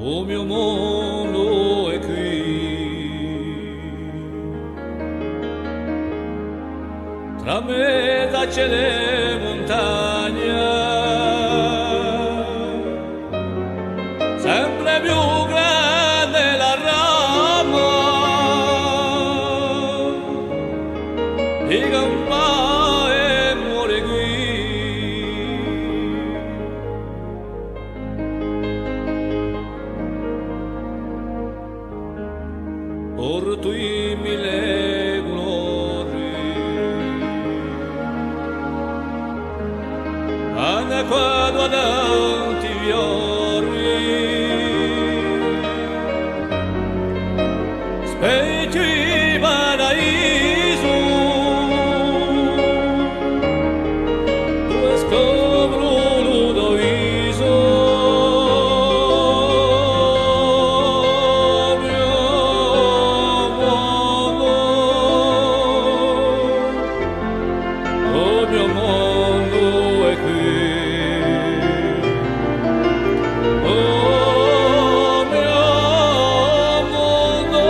O mio mondo è qui, tra mezzo e montagna, sempre più grande la rama di campa e muore qui. Or tui mille glorie, anche quando adanti fiori, specchi paraiso, dove scopro l'udoviso. O mio mondo è qui, o mio mondo,